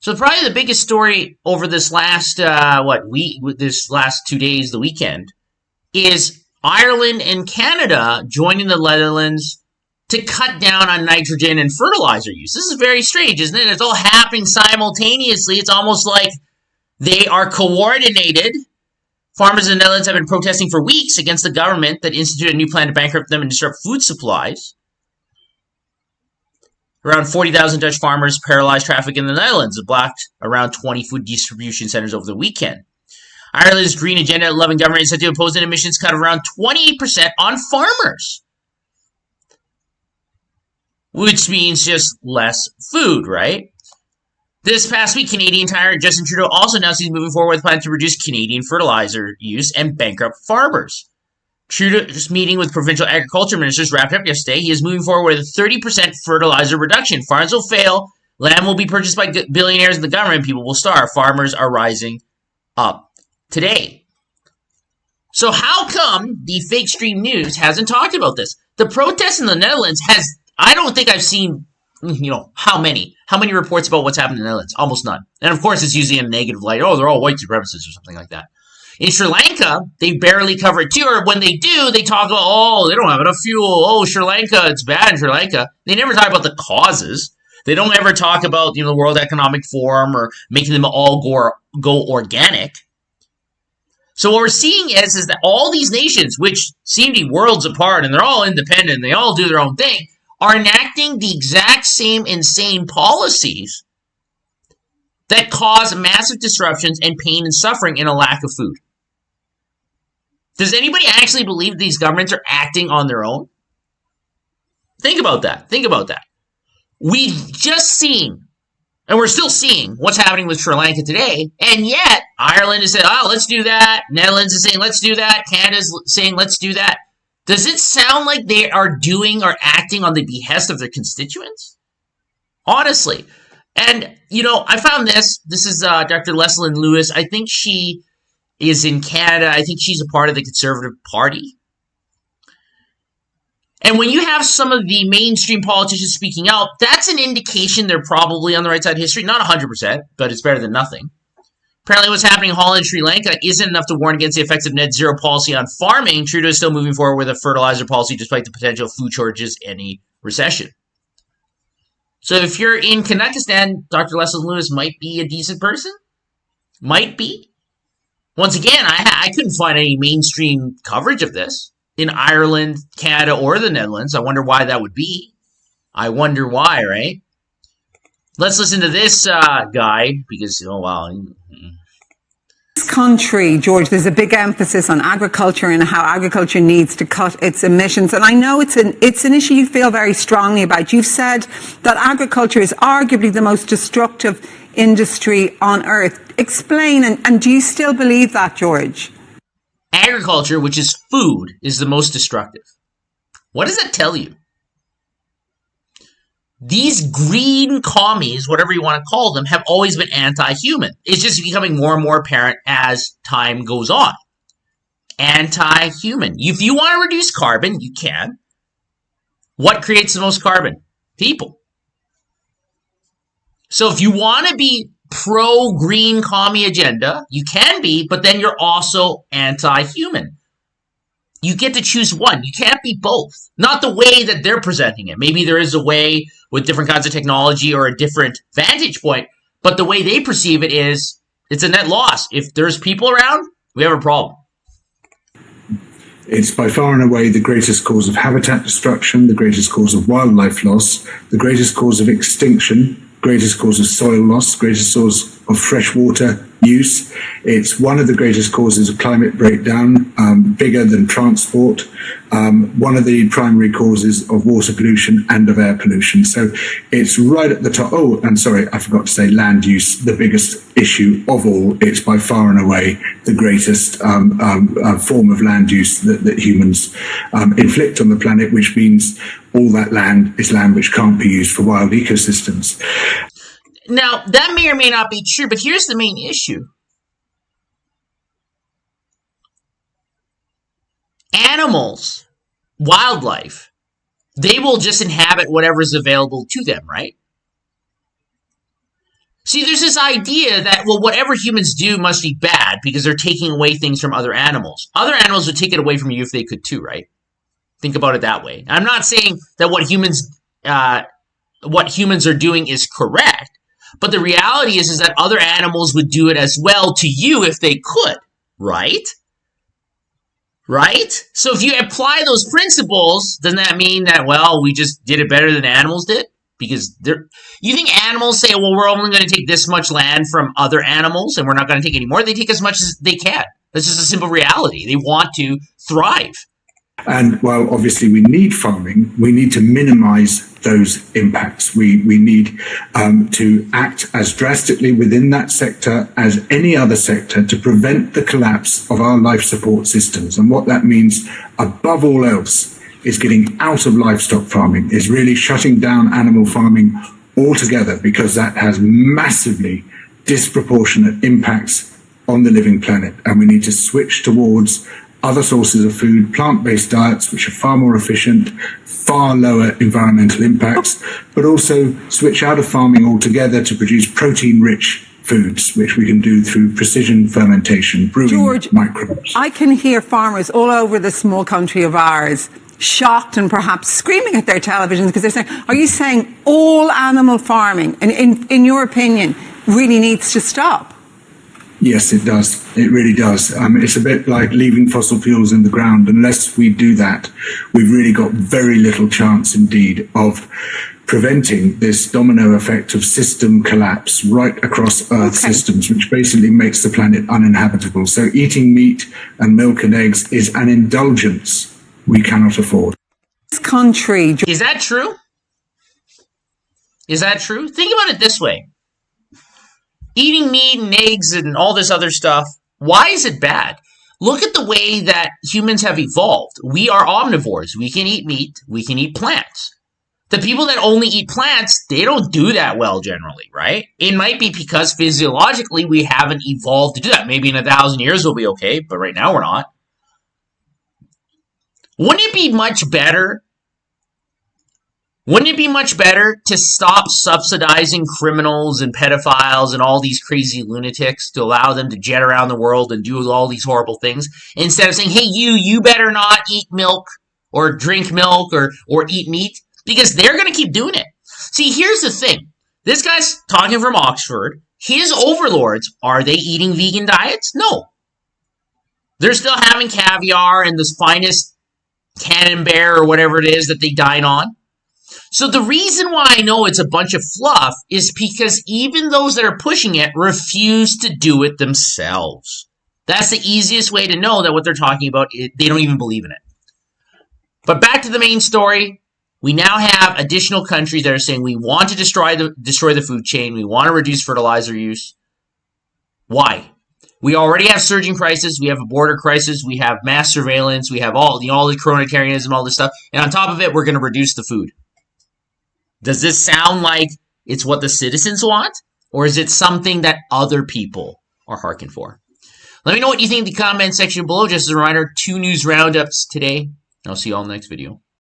So probably the biggest story over this last this last 2 days, the weekend, is Ireland and Canada joining the Netherlands to cut down on nitrogen and fertilizer use. This is very strange, isn't it? It's all happening simultaneously. It's almost like they are coordinated. Farmers in the Netherlands have been protesting for weeks against the government that instituted a new plan to bankrupt them and disrupt food supplies. Around 40,000 Dutch farmers paralyzed traffic in the Netherlands and blocked around 20 food distribution centers over the weekend. Ireland's Green Agenda 11 government is set to impose an emissions cut of around 28% on farmers, which means just less food, right? This past week, Canadian Tire Justin Trudeau also announced he's moving forward with a plan to reduce Canadian fertilizer use and bankrupt farmers. Trudeau's meeting with provincial agriculture ministers wrapped up yesterday. He is moving forward with a 30% fertilizer reduction. Farms will fail. Land will be purchased by billionaires and the government. People will starve. Farmers are rising up today. So how come the fake stream news hasn't talked about this? The protest in the Netherlands I don't think I've seen, how many reports about what's happened in the Netherlands? Almost none. And of course, it's usually in a negative light. Oh, they're all white supremacists or something like that. In Sri Lanka, they barely cover it too, or when they do, they talk about, they don't have enough fuel. Oh, Sri Lanka, it's bad in Sri Lanka. They never talk about the causes. They don't ever talk about, the World Economic Forum or making them all go organic. So what we're seeing is that all these nations, which seem to be worlds apart, and they're all independent, they all do their own thing, are enacting the exact same insane policies that cause massive disruptions and pain and suffering in a lack of food. Does anybody actually believe these governments are acting on their own? Think about that. We've just seen, and we're still seeing, what's happening with Sri Lanka today, and yet Ireland is saying, let's do that. Netherlands is saying, let's do that. Canada's saying, let's do that. Does it sound like they are doing or acting on the behest of their constituents? Honestly. And, I found this. This is Dr. Leslyn Lewis. I think she is in Canada. I think she's a part of the Conservative Party. And when you have some of the mainstream politicians speaking out, that's an indication they're probably on the right side of history. Not 100%, but it's better than nothing. Apparently what's happening in Holland and Sri Lanka isn't enough to warn against the effects of net zero policy on farming. Trudeau is still moving forward with a fertilizer policy despite the potential food shortages and a recession. So if you're in Kazakhstan, Dr. Leslyn Lewis might be a decent person. Might be. Once again, I couldn't find any mainstream coverage of this in Ireland, Canada, or the Netherlands. I wonder why that would be. I wonder why, right? Let's listen to this guy because, This country, George, there's a big emphasis on agriculture and how agriculture needs to cut its emissions. And I know it's an issue you feel very strongly about. You've said that agriculture is arguably the most destructive industry on earth. Explain, and do you still believe that, George? Agriculture, which is food, is the most destructive. What does that tell you? These green commies, whatever you want to call them, have always been anti-human. It's just becoming more and more apparent as time goes on. Anti-human. If you want to reduce carbon, you can. What creates the most carbon? People. So if you want to be pro-green commie agenda, you can be, but then you're also anti-human. You get to choose one. You can't be both. Not the way that they're presenting it. Maybe there is a way with different kinds of technology or a different vantage point, but the way they perceive it is it's a net loss. If there's people around, we have a problem. It's by far and away the greatest cause of habitat destruction, the greatest cause of wildlife loss, the greatest cause of extinction, greatest cause of soil loss, greatest source of freshwater use. It's one of the greatest causes of climate breakdown, bigger than transport, one of the primary causes of water pollution and of air pollution. So it's right at the top. Oh, and sorry, I forgot to say land use, the biggest issue of all. It's by far and away the greatest form of land use that humans inflict on the planet, which means all that land is land which can't be used for wild ecosystems. Now, that may or may not be true, but here's the main issue. Animals, wildlife, they will just inhabit whatever's available to them, right? See, there's this idea that, well, whatever humans do must be bad because they're taking away things from other animals. Other animals would take it away from you if they could too, right? Think about it that way. I'm not saying that what humans are doing is correct, but the reality is that other animals would do it as well to you if they could, right? Right? So if you apply those principles, doesn't that mean that, well, we just did it better than animals did? Because you think animals say, well, we're only going to take this much land from other animals and we're not going to take any more? They take as much as they can. That's just a simple reality. They want to thrive. And while obviously we need farming, we need to minimize those impacts. We need to act as drastically within that sector as any other sector to prevent the collapse of our life support systems. And what that means, above all else, is getting out of livestock farming, is really shutting down animal farming altogether, because that has massively disproportionate impacts on the living planet. And we need to switch towards other sources of food, plant-based diets, which are far more efficient, far lower environmental impacts, but also switch out of farming altogether to produce protein-rich foods, which we can do through precision fermentation, brewing George, microbes. I can hear farmers all over the small country of ours shocked and perhaps screaming at their televisions because they're saying, are you saying all animal farming, in your opinion, really needs to stop? Yes, it does. It really does. It's a bit like leaving fossil fuels in the ground. Unless we do that, we've really got very little chance indeed of preventing this domino effect of system collapse right across Earth systems, which basically makes the planet uninhabitable. So eating meat and milk and eggs is an indulgence we cannot afford. This country... Is that true? Is that true? Think about it this way. Eating meat and eggs and all this other stuff, why is it bad? Look at the way that humans have evolved. We are omnivores. We can eat meat. We can eat plants. The people that only eat plants, they don't do that well generally, right? It might be because physiologically we haven't evolved to do that. Maybe in 1,000 years we'll be okay, but right now we're not. Wouldn't it be much better? Wouldn't it be much better to stop subsidizing criminals and pedophiles and all these crazy lunatics to allow them to jet around the world and do all these horrible things instead of saying, hey, you better not eat milk or drink milk or eat meat, because they're going to keep doing it. See, here's the thing. This guy's talking from Oxford. His overlords, are they eating vegan diets? No. They're still having caviar and this finest Camembert or whatever it is that they dine on. So the reason why I know it's a bunch of fluff is because even those that are pushing it refuse to do it themselves. That's the easiest way to know that what they're talking about, they don't even believe in it. But back to the main story. We now have additional countries that are saying we want to destroy the food chain. We want to reduce fertilizer use. Why? We already have surging prices. We have a border crisis. We have mass surveillance. We have all the coronarianism, all this stuff. And on top of it, we're going to reduce the food. Does this sound like it's what the citizens want? Or is it something that other people are harking for? Let me know what you think in the comment section below. Just as a reminder, 2 news roundups today. I'll see you all in the next video.